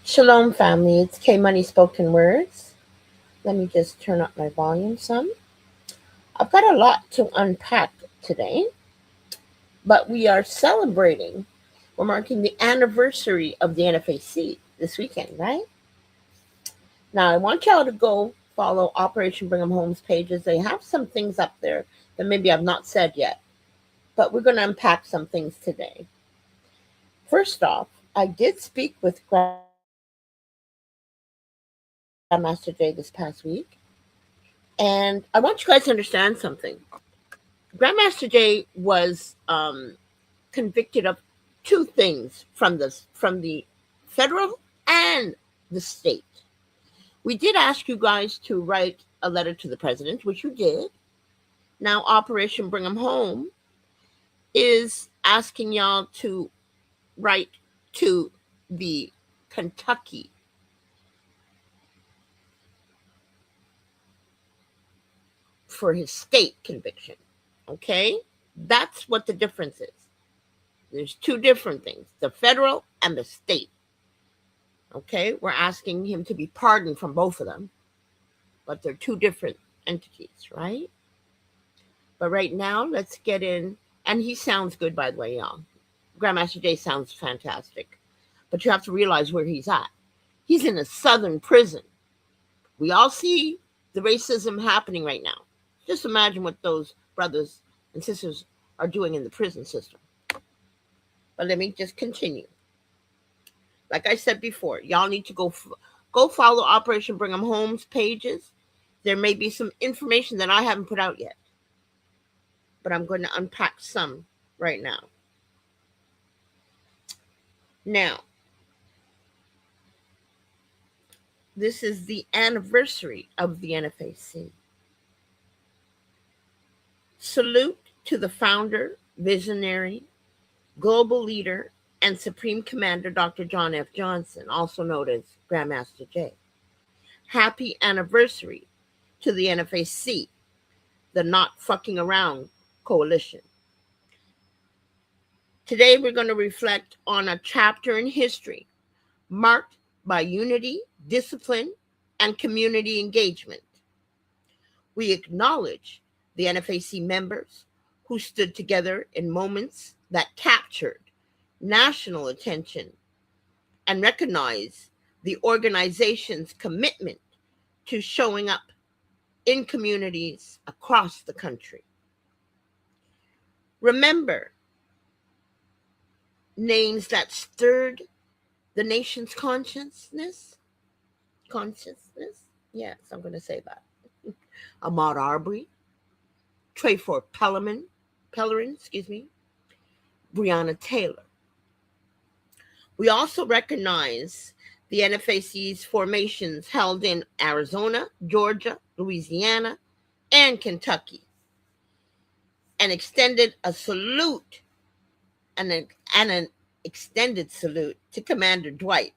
Shalom, family. It's K Money Spoken Words. Let me just turn up my volume some. I've got a lot to unpack today, but we are celebrating. We're marking the anniversary of the NFAC this weekend, right? Now, I want y'all to go follow Operation Bring 'em Home's pages. They have some things up there that maybe I've not said yet, but we're going to unpack some things today. First off, I did speak with Grandmaster Jay this past week, and I want you guys to understand something. Grandmaster Jay was convicted of two things from the federal and the state. We did ask you guys to write a letter to the president, which you did. Now, Operation Bring 'em Home is asking y'all to write to the Kentucky for his state conviction. Okay? That's what the difference is. There's two different things, the federal and the state. Okay? We're asking him to be pardoned from both of them, but they're two different entities, right? But right now, let's get in. And he sounds good, by the way, y'all. Grandmaster Jay sounds fantastic. But you have to realize where he's at. He's in a southern prison. We all see the racism happening right now. Just imagine what those brothers and sisters are doing in the prison system. But let me just continue. Like I said before, y'all need to go follow Operation Bring 'em Home's pages. There may be some information that I haven't put out yet, but I'm going to unpack some right now. Now, this is the anniversary of the NFAC. Salute to the founder, visionary, global leader, and Supreme Commander Dr. John F. Johnson, also known as Grandmaster Jay. Happy anniversary to the NFAC, the Not Fucking Around Coalition. Today we're going to reflect on a chapter in history marked by unity, discipline, and community engagement. We acknowledge the NFAC members who stood together in moments that captured national attention and recognize the organization's commitment to showing up in communities across the country. Remember names that stirred the nation's consciousness? Yes, I'm going to say that. Ahmad Arbery, Trayford Pellerin, Breonna Taylor. We also recognize the NFAC's formations held in Arizona, Georgia, Louisiana, and Kentucky, and extended a salute and an extended salute to Commander Dwight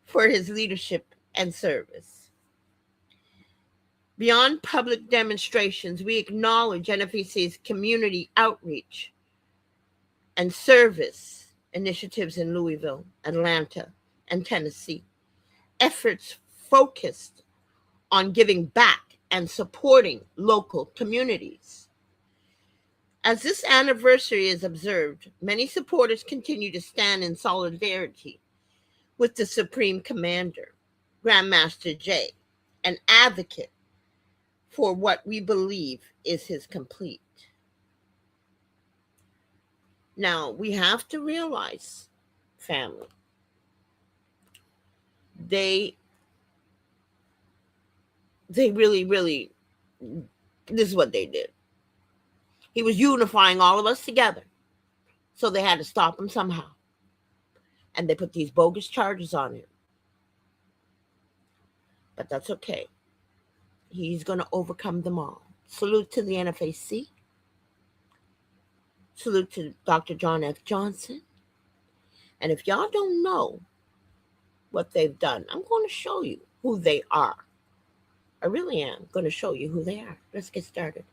for his leadership and service. Beyond public demonstrations, we acknowledge NFAC's community outreach and service initiatives in Louisville, Atlanta, and Tennessee. Efforts focused on giving back and supporting local communities. As this anniversary is observed, many supporters continue to stand in solidarity with the Supreme Commander, Grandmaster Jay, an advocate for what we believe is his complete. Now, we have to realize, family, they really, this is what they did. He was unifying all of us together. So they had to stop him somehow. And they put these bogus charges on him. But that's okay. He's going to overcome them all. Salute to the NFAC. Salute to Dr. John F. Johnson. And if y'all don't know what they've done, I'm going to show you who they are. I really am going to show you who they are. Let's get started.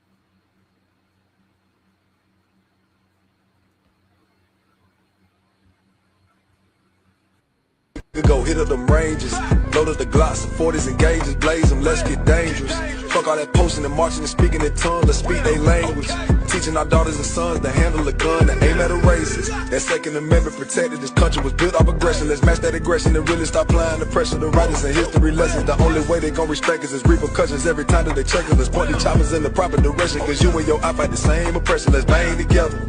Go hit up them ranges, load up the Glocks, the 40s and gauges, blaze them, let's get dangerous. Fuck all that posting and marching and speaking in tongues, let's speak their language. Teaching our daughters and sons to handle a gun and aim at a racist. That Second Amendment protected this country was built off aggression. Let's match that aggression and really stop applying the pressure. The writers and history lessons, the only way they gon' respect us is repercussions every time that they check us. Let's point the choppers in the proper direction, cause you and your eye fight the same oppression. Let's bang together.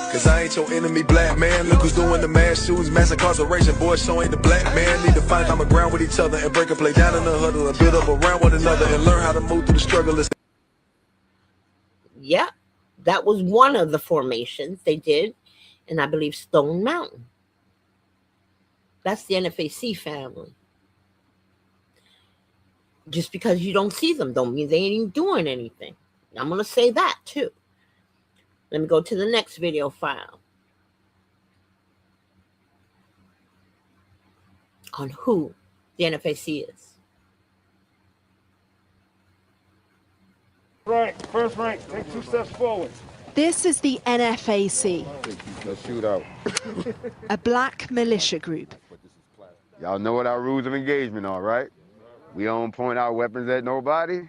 Cause I ain't your enemy, black man. Look who's doing the mass shootings, mass incarceration. Boys, show ain't the black man. Need to find common ground with each other and break and play down in the huddle and build up around one another and learn how to move through the struggle. Yeah, that was one of the formations they did, and I believe Stone Mountain. That's the NFAC family. Just because you don't see them don't mean they ain't even doing anything. I'm going to say that too. Let me go to the next video file on who the NFAC is. Right, first rank, take 2 steps forward. This is the NFAC, No shootout. a black militia group. Y'all know what our rules of engagement are, right? We don't point our weapons at nobody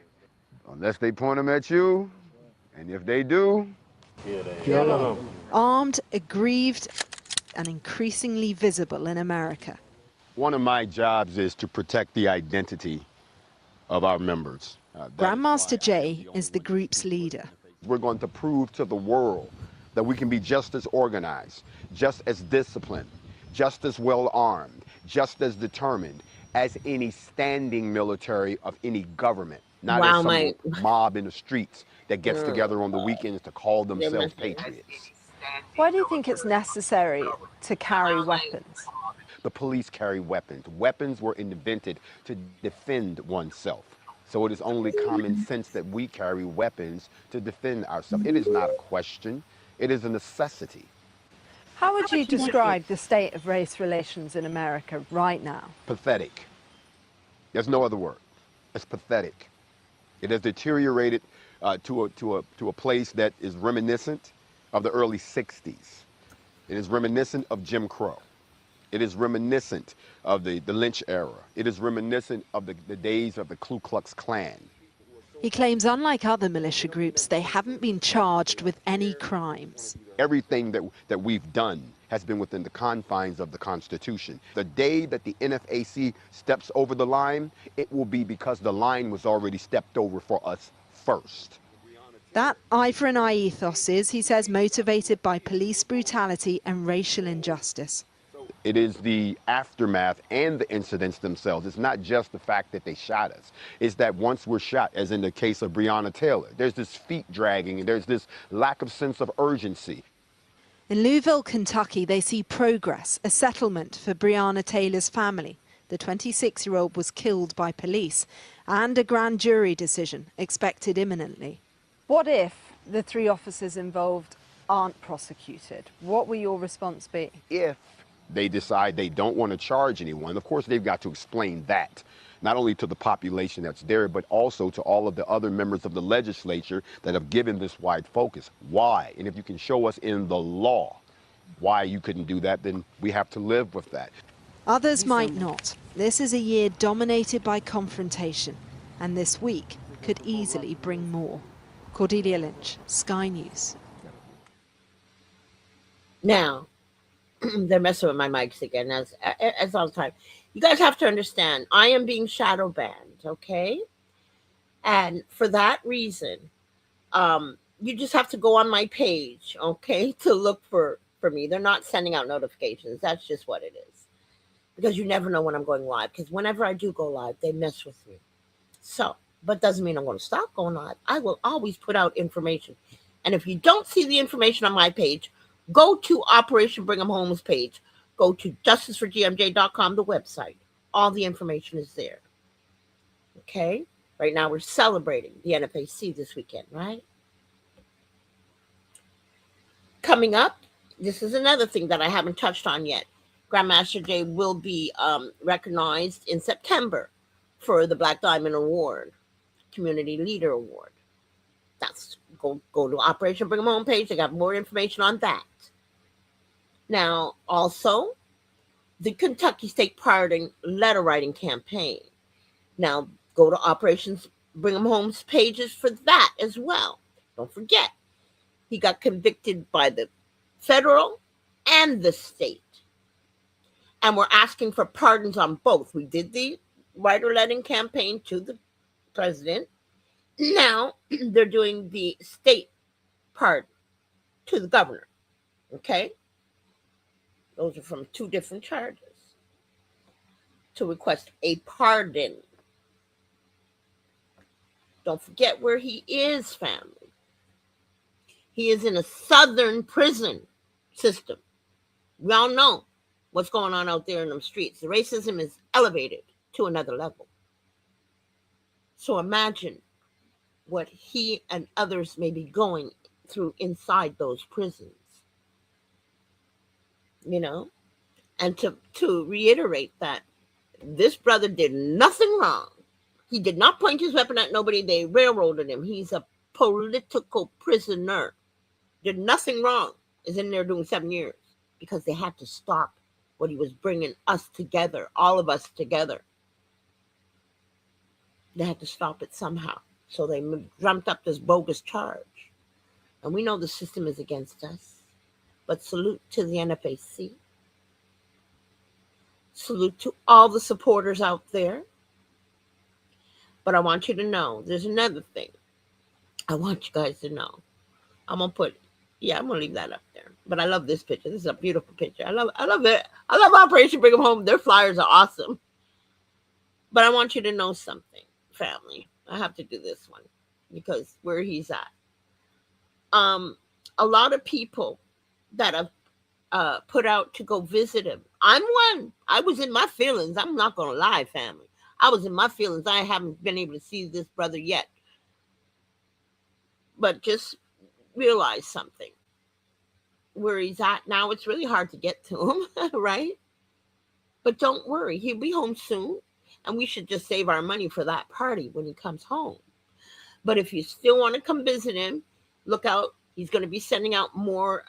unless they point them at you. And if they do, Kill them. Armed, aggrieved, and increasingly visible in America. one of my jobs is to protect the identity of our members. Grandmaster Jay is the group's leader. We're going to prove to the world that we can be just as organized, just as disciplined, just as well armed, just as determined as any standing military of any government. Not as some mob in the streets that gets together on the weekends to call themselves patriots. Why do you think it's necessary to carry weapons? The police carry weapons. Weapons were invented to defend oneself. So it is only common sense that we carry weapons to defend ourselves. It is not a question. It is a necessity. How would you describe the state of race relations in America right now? Pathetic. There's no other word. It's pathetic. It has deteriorated to a place that is reminiscent of the early 60s. It is reminiscent of Jim Crow. It is reminiscent of the Lynch era. It is reminiscent of the days of the Ku Klux Klan. He claims, unlike other militia groups, they haven't been charged with any crimes. Everything that we've done has been within the confines of the Constitution. The day that the NFAC steps over the line, it will be because the line was already stepped over for us first. That eye for an eye ethos is, he says, motivated by police brutality and racial injustice. It is the aftermath and the incidents themselves. It's not just the fact that they shot us. It's that once we're shot, as in the case of Breonna Taylor, there's this feet dragging and there's this lack of sense of urgency. In Louisville, Kentucky, they see progress, a settlement for Breonna Taylor's family. The 26-year-old was killed by police, and a grand jury decision expected imminently. What if the 3 officers involved aren't prosecuted? What will your response be? If they decide they don't want to charge anyone, of course they've got to explain that, not only to the population that's there, but also to all of the other members of the legislature that have given this wide focus. Why? And if you can show us in the law why you couldn't do that, then we have to live with that. Others might not. This is a year dominated by confrontation, and this week could easily bring more. Cordelia Lynch, Sky News. Now, they're messing with my mics again, as all the time. You guys have to understand, I am being shadow banned, okay? And for that reason, you just have to go on my page, okay, to look for me. They're not sending out notifications. That's just what it is. Because you never know when I'm going live. Because whenever I do go live, they mess with me. So, but doesn't mean I'm going to stop going live. I will always put out information. And if you don't see the information on my page, go to Operation Bring 'em Home's page. Go to justiceforgmj.com, the website. All the information is there. Okay? Right now we're celebrating the NFAC this weekend, right? Coming up, this is another thing that I haven't touched on yet. Grandmaster Jay will be recognized in September for the Black Diamond Award, Community Leader Award. That's go to Operation Bring 'em Home page. They got more information on that. Now, also, the Kentucky State Pardon letter writing campaign. Now, go to Operations Brigham Home's pages for that as well. Don't forget, he got convicted by the federal and the state. And we're asking for pardons on both. We did the writer letting campaign to the president. Now they're doing the state pardon to the governor. Okay? Those are from two different charges. To request a pardon. Don't forget where he is, family. He is in a southern prison system. We all know what's going on out there in them streets. The racism is elevated to another level. So imagine what he and others may be going through inside those prisons. You know? And to reiterate that this brother did nothing wrong. He did not point his weapon at nobody. They railroaded him. He's a political prisoner. Did nothing wrong. Is in there doing 7 years because they had to stop what he was bringing us together, all of us together. They had to stop it somehow. So they dreamt up this bogus charge. And we know the system is against us. But salute to the NFAC. Salute to all the supporters out there. But I want you to know, there's another thing. I want you guys to know. I'm going to leave that up there. But I love this picture. This is a beautiful picture. I love it. I love Operation Bring 'em Home. Their flyers are awesome. But I want you to know something, family. I have to do this one because where he's at. A lot of people that have put out to go visit him. I'm one. I was in my feelings. I'm not going to lie, family. I was in my feelings. I haven't been able to see this brother yet. But just realize something. Where he's at now, it's really hard to get to him, right? But don't worry. He'll be home soon. And we should just save our money for that party when he comes home. But if you still want to come visit him, look out. He's going to be sending out more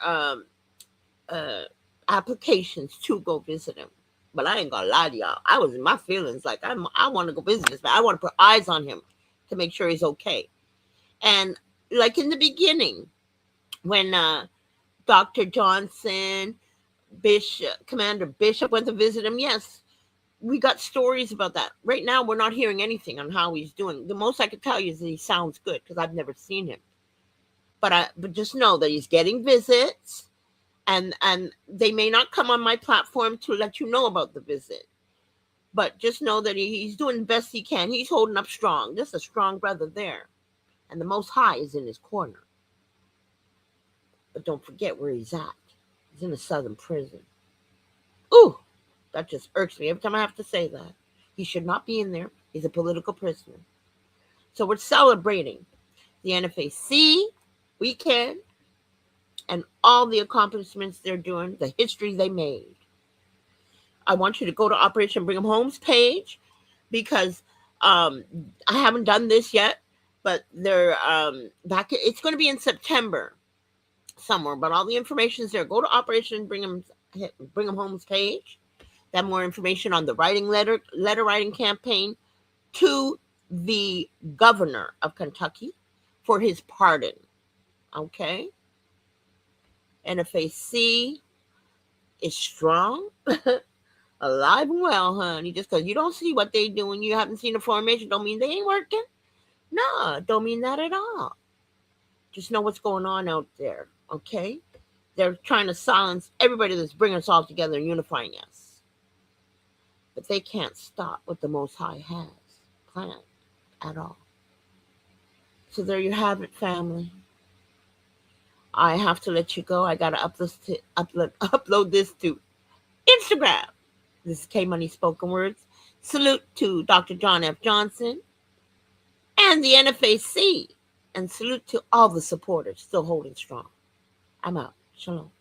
applications to go visit him. But I ain't going to lie to y'all. I was in my feelings. Like, I want to go visit this man. I want to put eyes on him to make sure he's okay. And like in the beginning, when Dr. Johnson, Commander Bishop went to visit him, yes, we got stories about that. Right now, we're not hearing anything on how he's doing. The most I could tell you is that he sounds good because I've never seen him. But just know that he's getting visits, and they may not come on my platform to let you know about the visit. But just know that he's doing the best he can. He's holding up strong. Just a strong brother there. And the Most High is in his corner. But don't forget where he's at. He's in a southern prison. Ooh, that just irks me every time I have to say that. He should not be in there. He's a political prisoner. So we're celebrating the NFAC weekend and all the accomplishments they're doing, the history they made. I want you to go to Operation Bring 'em Home's page because I haven't done this yet, but they're back. It's going to be in September somewhere, but all the information is there. Go to Operation Bring 'em Home's page. They have more information on the letter writing campaign to the governor of Kentucky for his pardon. Okay? NFAC is strong, alive and well, honey. Just because you don't see what they doing, you haven't seen the formation, don't mean they ain't working. No, don't mean that at all. Just know what's going on out there, okay? They're trying to silence everybody that's bringing us all together and unifying us. But they can't stop what the Most High has planned at all. So there you have it, family. I have to let you go. I got to upload this to Instagram. This is K-Money Spoken Words. Salute to Dr. John F. Johnson and the NFAC. And salute to all the supporters still holding strong. I'm out. Shalom.